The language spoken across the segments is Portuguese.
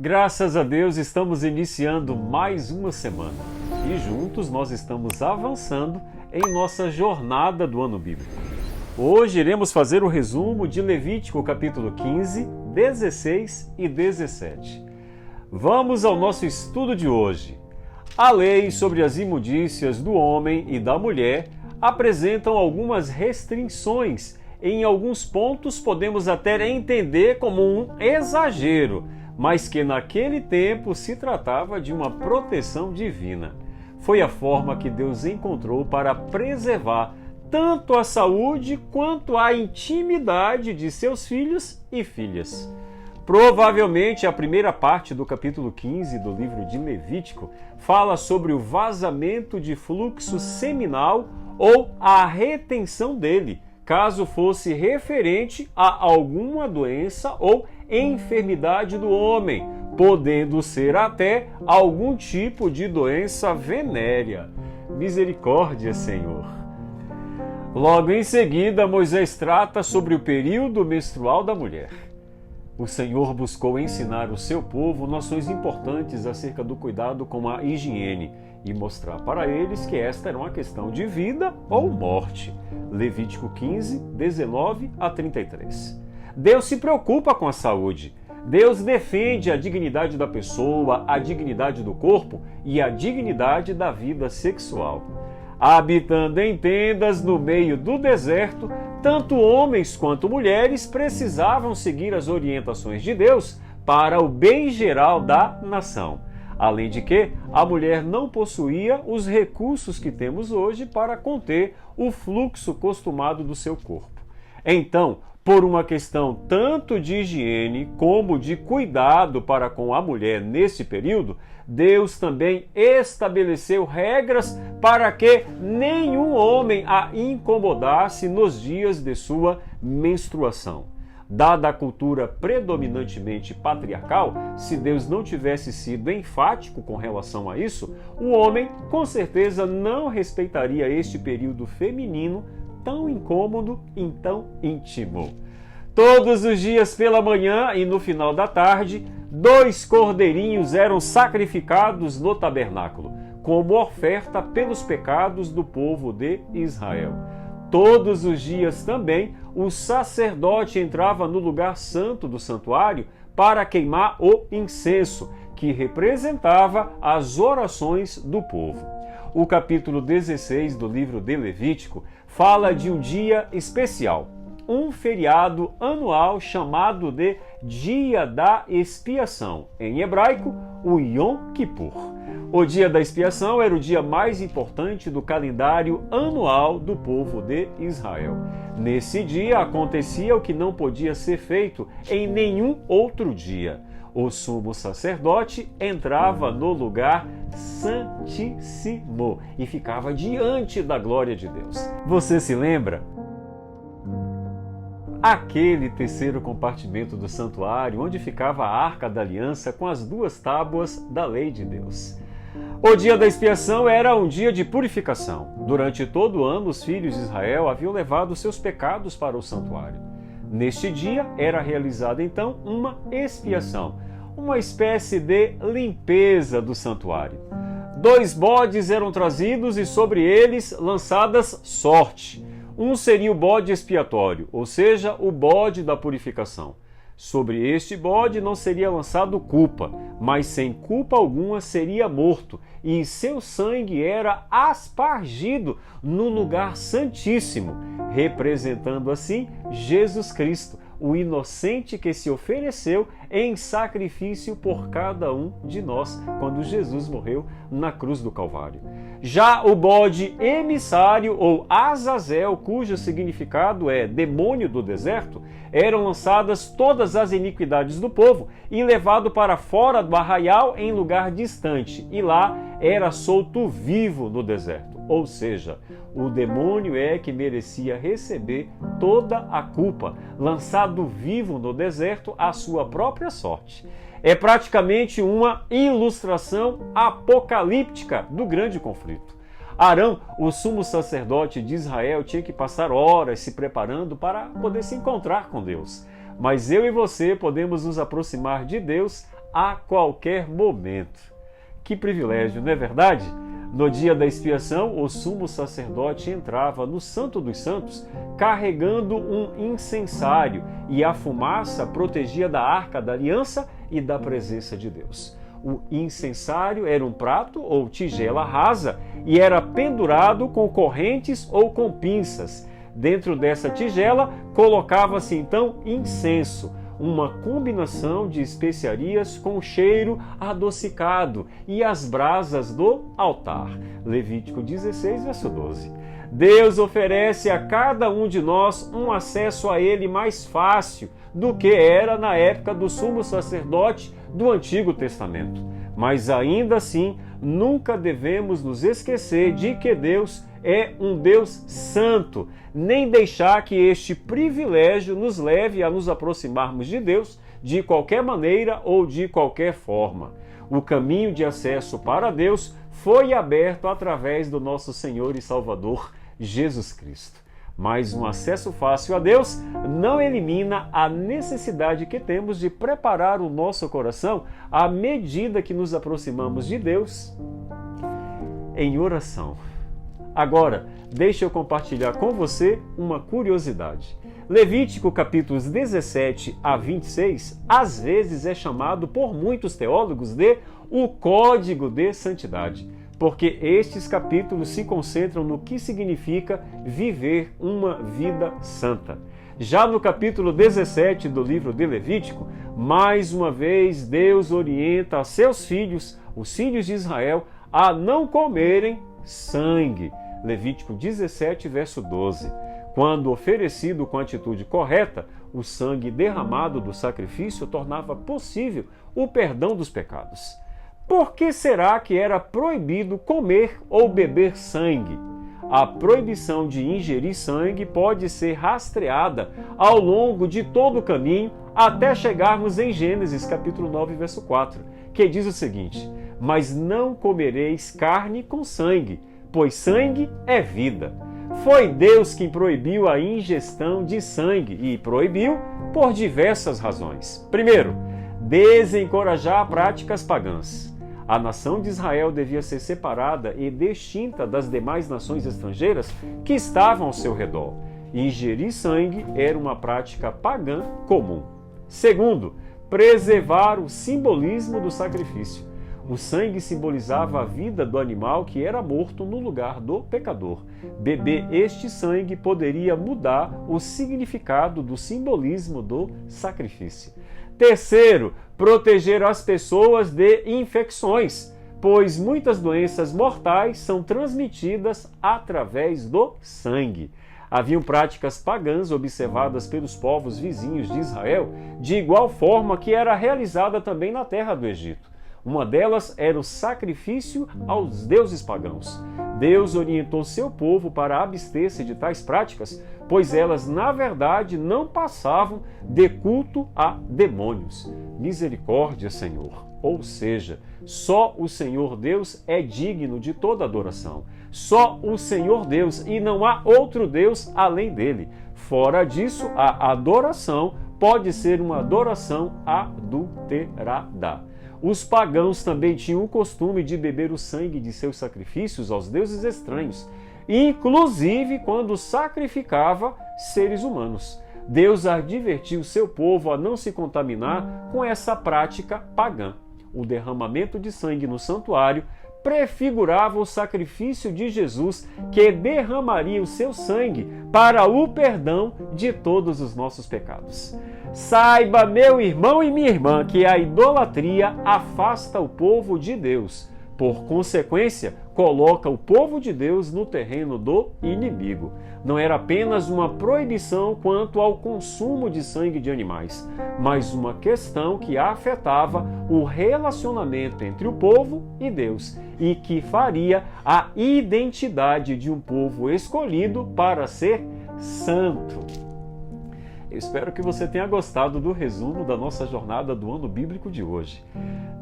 Graças a Deus estamos iniciando mais uma semana e juntos nós estamos avançando em nossa jornada do ano bíblico. Hoje iremos fazer o resumo de Levítico capítulo 15, 16 e 17. Vamos ao nosso estudo de hoje. A lei sobre as imundícias do homem e da mulher apresentam algumas restrições. Em alguns pontos podemos até entender como um exagero, mas que naquele tempo se tratava de uma proteção divina. Foi a forma que Deus encontrou para preservar tanto a saúde quanto a intimidade de seus filhos e filhas. Provavelmente a primeira parte do capítulo 15 do livro de Levítico fala sobre o vazamento de fluxo seminal ou a retenção dele, caso fosse referente a alguma doença ou enfermidade do homem, podendo ser até algum tipo de doença venérea. Misericórdia, Senhor! Logo em seguida, Moisés trata sobre o período menstrual da mulher. O Senhor buscou ensinar o seu povo noções importantes acerca do cuidado com a higiene e mostrar para eles que esta era uma questão de vida ou morte. Levítico 15, 19 a 33. Deus se preocupa com a saúde. Deus defende a dignidade da pessoa, a dignidade do corpo e a dignidade da vida sexual. Habitando em tendas no meio do deserto, tanto homens quanto mulheres precisavam seguir as orientações de Deus para o bem geral da nação. Além de que, a mulher não possuía os recursos que temos hoje para conter o fluxo costumado do seu corpo. Então, por uma questão tanto de higiene como de cuidado para com a mulher nesse período, Deus também estabeleceu regras para que nenhum homem a incomodasse nos dias de sua menstruação. Dada a cultura predominantemente patriarcal, se Deus não tivesse sido enfático com relação a isso, o homem com certeza não respeitaria este período feminino tão incômodo e tão íntimo. Todos os dias pela manhã e no final da tarde, 2 cordeirinhos eram sacrificados no tabernáculo, como oferta pelos pecados do povo de Israel. Todos os dias também, o sacerdote entrava no lugar santo do santuário para queimar o incenso, que representava as orações do povo. O capítulo 16 do livro de Levítico fala de um dia especial, um feriado anual chamado de Dia da Expiação, em hebraico, o Yom Kippur. O Dia da Expiação era o dia mais importante do calendário anual do povo de Israel. Nesse dia acontecia o que não podia ser feito em nenhum outro dia. O sumo sacerdote entrava no lugar santíssimo e ficava diante da glória de Deus. Você se lembra? Aquele terceiro compartimento do santuário onde ficava a Arca da Aliança com as 2 tábuas da lei de Deus. O dia da expiação era um dia de purificação. Durante todo o ano, os filhos de Israel haviam levado seus pecados para o santuário. Neste dia era realizada então uma expiação, uma espécie de limpeza do santuário. 2 bodes eram trazidos e sobre eles lançadas sorte. Um seria o bode expiatório, ou seja, o bode da purificação. Sobre este bode não seria lançado culpa, mas sem culpa alguma seria morto, e seu sangue era aspargido no lugar santíssimo, representando assim Jesus Cristo, o inocente que se ofereceu em sacrifício por cada um de nós, quando Jesus morreu na cruz do Calvário. Já o bode emissário ou Azazel, cujo significado é demônio do deserto, eram lançadas todas as iniquidades do povo e levado para fora do arraial em lugar distante, e lá era solto vivo no deserto. Ou seja, o demônio é que merecia receber toda a culpa, lançado vivo no deserto à sua própria sorte. É praticamente uma ilustração apocalíptica do grande conflito. Arão, o sumo sacerdote de Israel, tinha que passar horas se preparando para poder se encontrar com Deus. Mas eu e você podemos nos aproximar de Deus a qualquer momento. Que privilégio, não é verdade? No dia da expiação, o sumo sacerdote entrava no Santo dos Santos carregando um incensário e a fumaça protegia da arca da aliança e da presença de Deus. O incensário era um prato ou tigela rasa e era pendurado com correntes ou com pinças. Dentro dessa tigela colocava-se então incenso, uma combinação de especiarias com cheiro adocicado e as brasas do altar. Levítico 16, verso 12. Deus oferece a cada um de nós um acesso a Ele mais fácil do que era na época do sumo sacerdote do Antigo Testamento. Mas ainda assim, nunca devemos nos esquecer de que Deus é um Deus santo, nem deixar que este privilégio nos leve a nos aproximarmos de Deus de qualquer maneira ou de qualquer forma. O caminho de acesso para Deus foi aberto através do nosso Senhor e Salvador, Jesus Cristo. Mas um acesso fácil a Deus não elimina a necessidade que temos de preparar o nosso coração à medida que nos aproximamos de Deus em oração. Agora, deixe eu compartilhar com você uma curiosidade. Levítico capítulos 17 a 26, às vezes é chamado por muitos teólogos de o Código de Santidade, porque estes capítulos se concentram no que significa viver uma vida santa. Já no capítulo 17 do livro de Levítico, mais uma vez Deus orienta a seus filhos, os filhos de Israel, a não comerem sangue. Levítico 17, verso 12. Quando oferecido com a atitude correta, o sangue derramado do sacrifício tornava possível o perdão dos pecados. Por que será que era proibido comer ou beber sangue? A proibição de ingerir sangue pode ser rastreada ao longo de todo o caminho até chegarmos em Gênesis capítulo 9, verso 4, que diz o seguinte: mas não comereis carne com sangue, pois sangue é vida. Foi Deus quem proibiu a ingestão de sangue e proibiu por diversas razões. Primeiro, desencorajar práticas pagãs. A nação de Israel devia ser separada e distinta das demais nações estrangeiras que estavam ao seu redor. Ingerir sangue era uma prática pagã comum. Segundo, preservar o simbolismo do sacrifício. O sangue simbolizava a vida do animal que era morto no lugar do pecador. Beber este sangue poderia mudar o significado do simbolismo do sacrifício. Terceiro, proteger as pessoas de infecções, pois muitas doenças mortais são transmitidas através do sangue. Haviam práticas pagãs observadas pelos povos vizinhos de Israel, de igual forma que era realizada também na terra do Egito. Uma delas era o sacrifício aos deuses pagãos. Deus orientou seu povo para abster-se de tais práticas, pois elas, na verdade, não passavam de culto a demônios. Misericórdia, Senhor! Ou seja, só o Senhor Deus é digno de toda adoração. Só o Senhor Deus, e não há outro Deus além dele. Fora disso, a adoração pode ser uma adoração adulterada. Os pagãos também tinham o costume de beber o sangue de seus sacrifícios aos deuses estranhos, inclusive quando sacrificava seres humanos. Deus advertiu seu povo a não se contaminar com essa prática pagã. O derramamento de sangue no santuário prefigurava o sacrifício de Jesus, que derramaria o seu sangue para o perdão de todos os nossos pecados. Saiba, meu irmão e minha irmã, que a idolatria afasta o povo de Deus. Por consequência, coloca o povo de Deus no terreno do inimigo. Não era apenas uma proibição quanto ao consumo de sangue de animais, mas uma questão que afetava o relacionamento entre o povo e Deus e que faria a identidade de um povo escolhido para ser santo. Eu espero que você tenha gostado do resumo da nossa jornada do ano bíblico de hoje.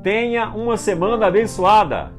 Tenha uma semana abençoada!